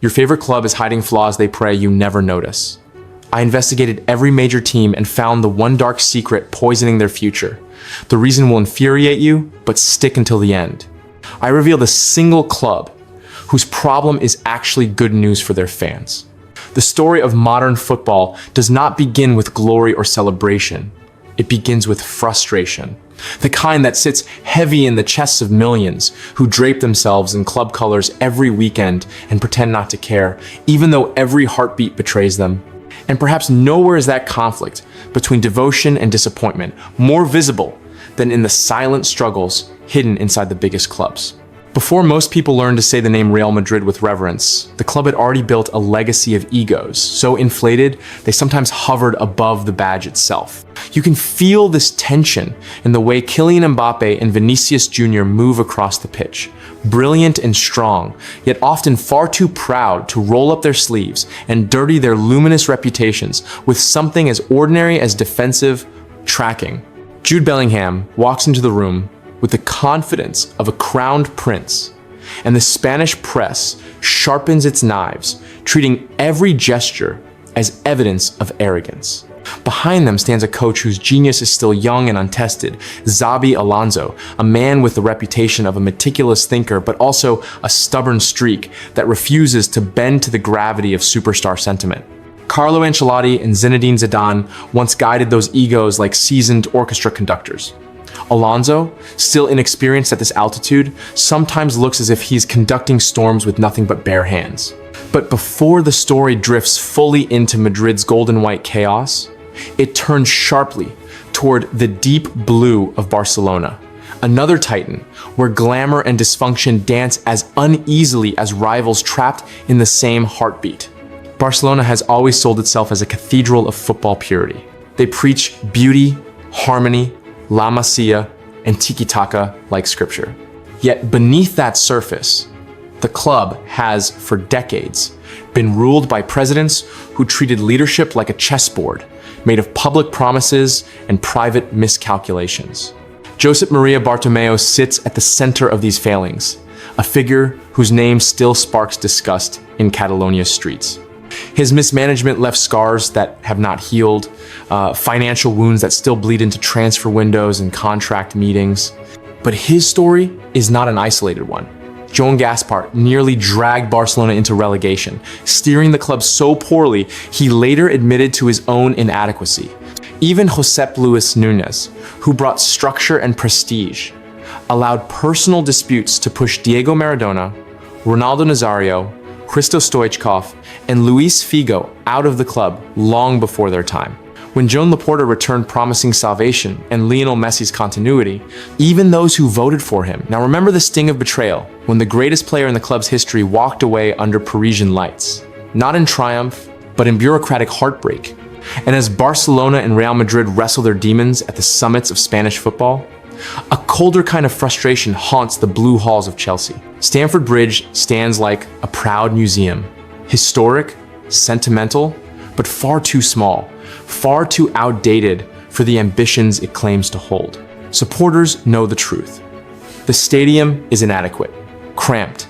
Your favorite club is hiding flaws they pray you never notice. I investigated every major team and found the one dark secret poisoning their future. The reason will infuriate you, but stick until the end. I revealed a single club whose problem is actually good news for their fans. The story of modern football does not begin with glory or celebration. It begins with frustration. The kind that sits heavy in the chests of millions who drape themselves in club colors every weekend and pretend not to care, even though every heartbeat betrays them. And perhaps nowhere is that conflict between devotion and disappointment more visible than in the silent struggles hidden inside the biggest clubs. Before most people learned to say the name Real Madrid with reverence, the club had already built a legacy of egos, so inflated they sometimes hovered above the badge itself. You can feel this tension in the way Kylian Mbappe and Vinicius Jr. move across the pitch. Brilliant and strong, yet often far too proud to roll up their sleeves and dirty their luminous reputations with something as ordinary as defensive tracking. Jude Bellingham walks into the room with the confidence of a crowned prince, and the Spanish press sharpens its knives, treating every gesture as evidence of arrogance. Behind them stands a coach whose genius is still young and untested, Xabi Alonso, a man with the reputation of a meticulous thinker, but also a stubborn streak that refuses to bend to the gravity of superstar sentiment. Carlo Ancelotti and Zinedine Zidane once guided those egos like seasoned orchestra conductors. Alonso, still inexperienced at this altitude, sometimes looks as if he's conducting storms with nothing but bare hands. But before the story drifts fully into Madrid's golden white chaos, it turns sharply toward the deep blue of Barcelona, another titan where glamour and dysfunction dance as uneasily as rivals trapped in the same heartbeat. Barcelona has always sold itself as a cathedral of football purity. They preach beauty, harmony, La Masia, and tiki-taka like scripture. Yet beneath that surface, the club has, for decades, been ruled by presidents who treated leadership like a chessboard, made of public promises and private miscalculations. Josep Maria Bartomeu sits at the center of these failings, a figure whose name still sparks disgust in Catalonia's streets. His mismanagement left scars that have not healed, financial wounds that still bleed into transfer windows and contract meetings. But his story is not an isolated one. Joan Gaspar nearly dragged Barcelona into relegation, steering the club so poorly he later admitted to his own inadequacy. Even Josep Luis Núñez, who brought structure and prestige, allowed personal disputes to push Diego Maradona, Ronaldo Nazario, Hristo Stoichkov, and Luis Figo out of the club long before their time. When Joan Laporta returned promising salvation and Lionel Messi's continuity, even those who voted for him. Now remember the sting of betrayal when the greatest player in the club's history walked away under Parisian lights. Not in triumph, but in bureaucratic heartbreak. And as Barcelona and Real Madrid wrestle their demons at the summits of Spanish football, a colder kind of frustration haunts the blue halls of Chelsea. Stamford Bridge stands like a proud museum, historic, sentimental, but far too small, far too outdated for the ambitions it claims to hold. Supporters know the truth. The stadium is inadequate, cramped,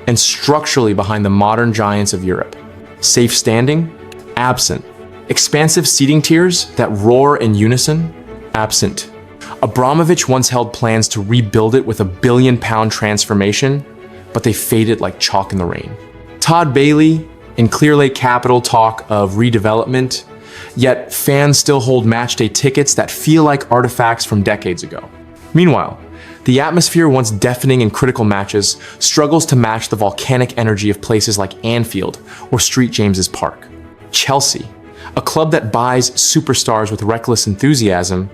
and structurally behind the modern giants of Europe. Safe standing? Absent. Expansive seating tiers that roar in unison? Absent. Abramovich once held plans to rebuild it with £1 billion transformation, but they faded like chalk in the rain. Todd Bailey and Clear Lake Capital talk of redevelopment, yet fans still hold matchday tickets that feel like artifacts from decades ago. Meanwhile, the atmosphere once deafening in critical matches struggles to match the volcanic energy of places like Anfield or St. James's Park. Chelsea, a club that buys superstars with reckless enthusiasm,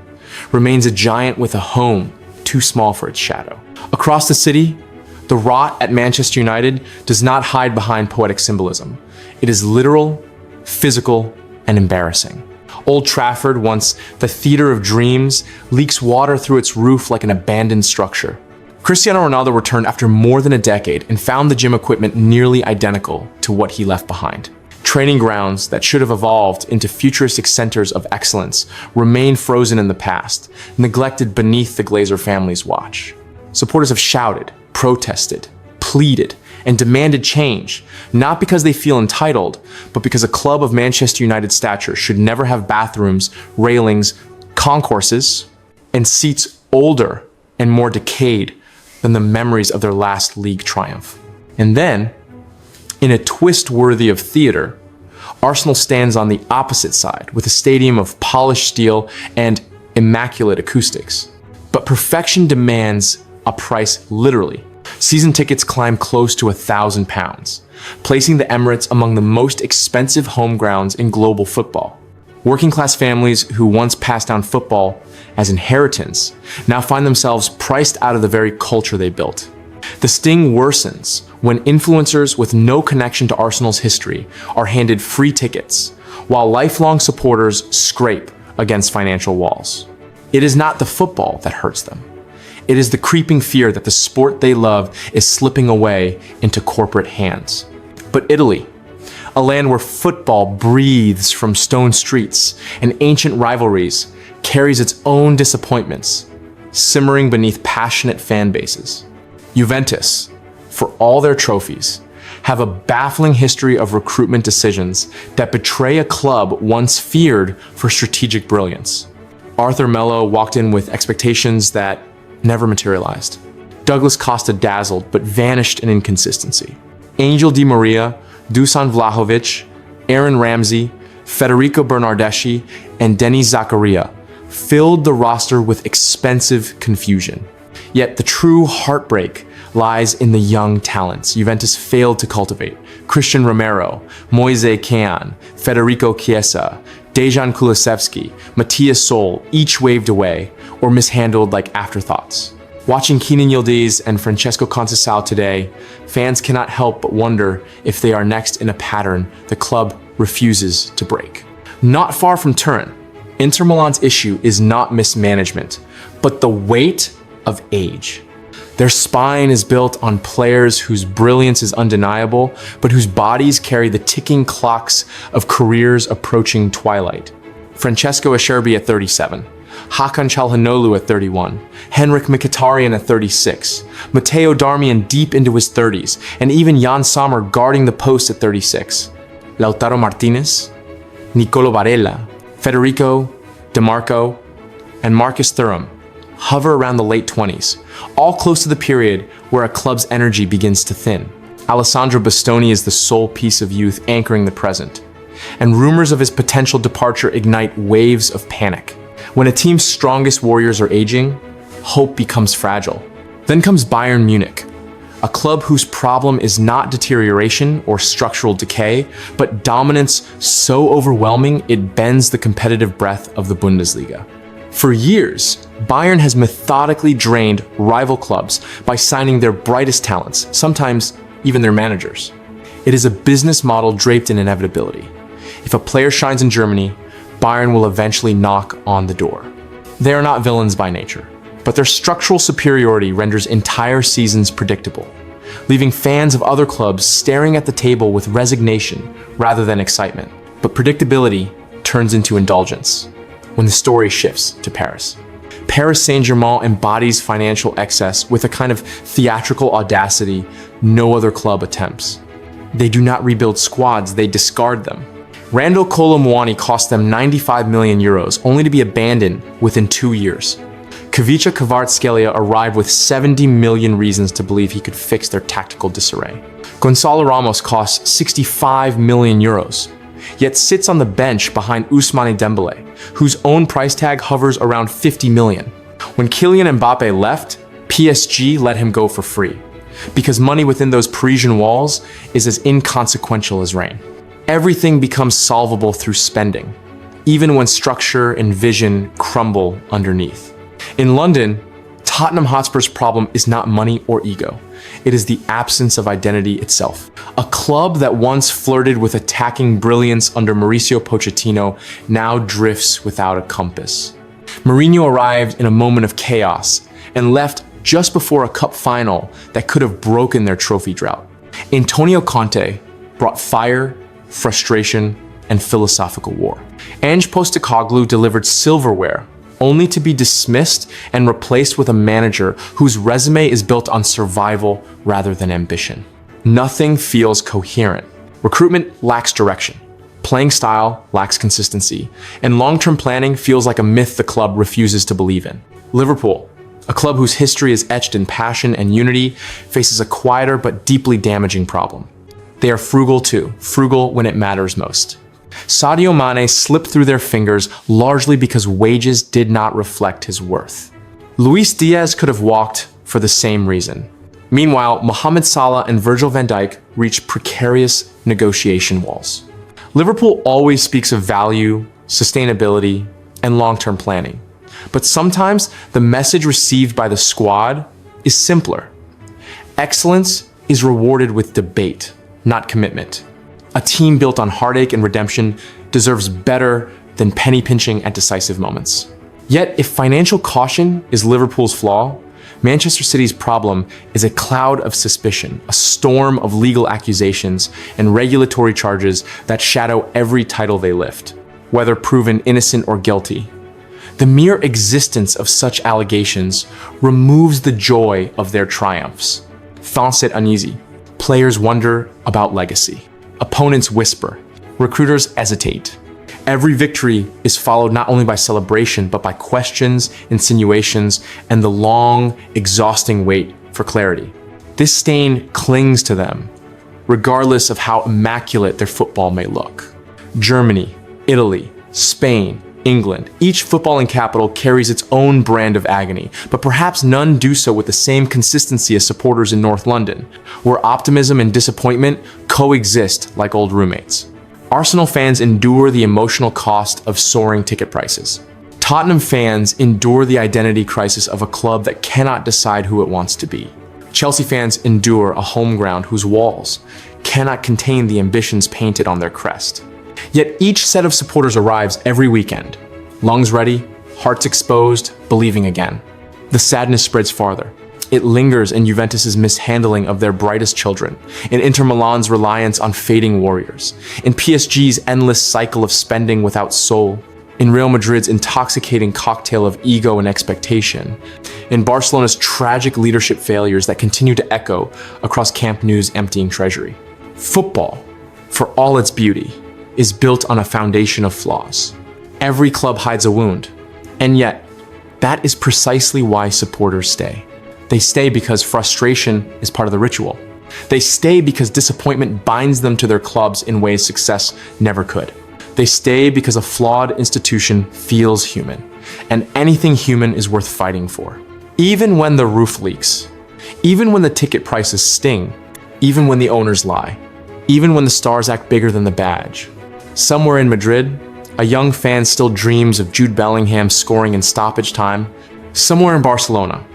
remains a giant with a home too small for its shadow. Across the city, the rot at Manchester United does not hide behind poetic symbolism. It is literal, physical, and embarrassing. Old Trafford, once the theater of dreams, leaks water through its roof like an abandoned structure. Cristiano Ronaldo returned after more than a decade and found the gym equipment nearly identical to what he left behind. Training grounds that should have evolved into futuristic centers of excellence remain frozen in the past, neglected beneath the Glazer family's watch. Supporters have shouted, protested, pleaded, and demanded change, not because they feel entitled, but because a club of Manchester United stature should never have bathrooms, railings, concourses, and seats older and more decayed than the memories of their last league triumph. And then, in a twist worthy of theater, Arsenal stands on the opposite side with a stadium of polished steel and immaculate acoustics. But perfection demands a price literally. Season tickets climb close to £1,000, placing the Emirates among the most expensive home grounds in global football. Working-class families who once passed down football as inheritance now find themselves priced out of the very culture they built. The sting worsens when influencers with no connection to Arsenal's history are handed free tickets, while lifelong supporters scrape against financial walls. It is not the football that hurts them. It is the creeping fear that the sport they love is slipping away into corporate hands. But Italy, a land where football breathes from stone streets and ancient rivalries, carries its own disappointments, simmering beneath passionate fan bases. Juventus, for all their trophies, have a baffling history of recruitment decisions that betray a club once feared for strategic brilliance. Arthur Melo walked in with expectations that never materialized. Douglas Costa dazzled but vanished in inconsistency. Angel Di Maria, Dusan Vlahovic, Aaron Ramsey, Federico Bernardeschi, and Denis Zakaria filled the roster with expensive confusion. Yet the true heartbreak lies in the young talents Juventus failed to cultivate. Christian Romero, Moise Kean, Federico Chiesa, Dejan Kulusevski, Matthias Sol each waved away or mishandled like afterthoughts. Watching Kenan Yildiz and Francesco Conceição today, fans cannot help but wonder if they are next in a pattern the club refuses to break. Not far from Turin, Inter Milan's issue is not mismanagement, but the weight of age. Their spine is built on players whose brilliance is undeniable, but whose bodies carry the ticking clocks of careers approaching twilight. Francesco Acerbi at 37, Hakan Çalhanoğlu at 31, Henrik Mkhitaryan at 36, Matteo Darmian deep into his 30s, and even Jan Sommer guarding the post at 36. Lautaro Martinez, Nicolo Barella, Federico Di Marco, and Marcus Thuram hover around the late 20s, all close to the period where a club's energy begins to thin. Alessandro Bastoni is the sole piece of youth anchoring the present, and rumors of his potential departure ignite waves of panic. When a team's strongest warriors are aging, hope becomes fragile. Then comes Bayern Munich, a club whose problem is not deterioration or structural decay, but dominance so overwhelming it bends the competitive breath of the Bundesliga. For years, Bayern has methodically drained rival clubs by signing their brightest talents, sometimes even their managers. It is a business model draped in inevitability. If a player shines in Germany, Bayern will eventually knock on the door. They are not villains by nature, but their structural superiority renders entire seasons predictable, leaving fans of other clubs staring at the table with resignation rather than excitement. But predictability turns into indulgence when the story shifts to Paris. Paris Saint-Germain embodies financial excess with a kind of theatrical audacity no other club attempts. They do not rebuild squads, they discard them. Randall Kolo Muani cost them €95 million, only to be abandoned within 2 years. Kavica Kvaratskhelia arrived with 70 million reasons to believe he could fix their tactical disarray. Gonzalo Ramos costs €65 million, yet sits on the bench behind Ousmane Dembele, whose own price tag hovers around 50 million. When Kylian Mbappe left, PSG let him go for free, because money within those Parisian walls is as inconsequential as rain. Everything becomes solvable through spending, even when structure and vision crumble underneath. In London, Tottenham Hotspur's problem is not money or ego. It is the absence of identity itself. A club that once flirted with attacking brilliance under Mauricio Pochettino now drifts without a compass. Mourinho arrived in a moment of chaos and left just before a cup final that could have broken their trophy drought. Antonio Conte brought fire, frustration, and philosophical war. Ange Postecoglou delivered silverware, only to be dismissed and replaced with a manager whose resume is built on survival rather than ambition. Nothing feels coherent. Recruitment lacks direction. Playing style lacks consistency. And long-term planning feels like a myth the club refuses to believe in. Liverpool, a club whose history is etched in passion and unity, faces a quieter but deeply damaging problem. They are frugal too, frugal when it matters most. Sadio Mane slipped through their fingers largely because wages did not reflect his worth. Luis Diaz could have walked for the same reason. Meanwhile, Mohamed Salah and Virgil van Dijk reached precarious negotiation walls. Liverpool always speaks of value, sustainability, and long-term planning. But sometimes the message received by the squad is simpler. Excellence is rewarded with debate, not commitment. A team built on heartache and redemption deserves better than penny-pinching at decisive moments. Yet, if financial caution is Liverpool's flaw, Manchester City's problem is a cloud of suspicion, a storm of legal accusations and regulatory charges that shadow every title they lift, whether proven innocent or guilty. The mere existence of such allegations removes the joy of their triumphs. Fans sit uneasy. Players wonder about legacy. Opponents whisper. Recruiters hesitate. Every victory is followed not only by celebration, but by questions, insinuations, and the long, exhausting wait for clarity. This stain clings to them, regardless of how immaculate their football may look. Germany, Italy, Spain, England, each footballing capital carries its own brand of agony, but perhaps none do so with the same consistency as supporters in North London, where optimism and disappointment coexist like old roommates. Arsenal fans endure the emotional cost of soaring ticket prices. Tottenham fans endure the identity crisis of a club that cannot decide who it wants to be. Chelsea fans endure a home ground whose walls cannot contain the ambitions painted on their crest. Yet each set of supporters arrives every weekend, lungs ready, hearts exposed, believing again. The sadness spreads farther. It lingers in Juventus's mishandling of their brightest children, in Inter Milan's reliance on fading warriors, in PSG's endless cycle of spending without soul, in Real Madrid's intoxicating cocktail of ego and expectation, in Barcelona's tragic leadership failures that continue to echo across Camp Nou's emptying treasury. Football, for all its beauty, is built on a foundation of flaws. Every club hides a wound, and yet, that is precisely why supporters stay. They stay because frustration is part of the ritual. They stay because disappointment binds them to their clubs in ways success never could. They stay because a flawed institution feels human, and anything human is worth fighting for. Even when the roof leaks, even when the ticket prices sting, even when the owners lie, even when the stars act bigger than the badge. Somewhere in Madrid, a young fan still dreams of Jude Bellingham scoring in stoppage time. Somewhere in Barcelona,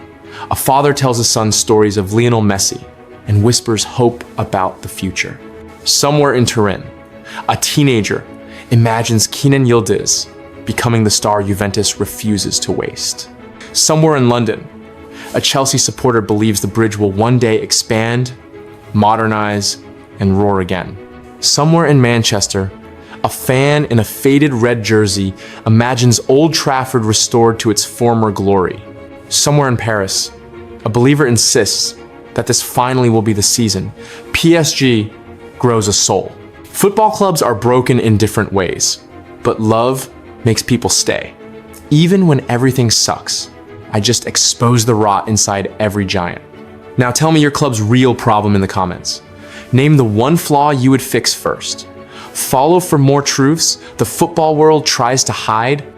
a father tells his son stories of Lionel Messi and whispers hope about the future. Somewhere in Turin, a teenager imagines Kenan Yildiz becoming the star Juventus refuses to waste. Somewhere in London, a Chelsea supporter believes the bridge will one day expand, modernize, and roar again. Somewhere in Manchester, a fan in a faded red jersey imagines Old Trafford restored to its former glory. Somewhere in Paris, a believer insists that this finally will be the season. PSG grows a soul. Football clubs are broken in different ways, but love makes people stay. Even when everything sucks, I just expose the rot inside every giant. Now tell me your club's real problem in the comments. Name the one flaw you would fix first. Follow for more truths the football world tries to hide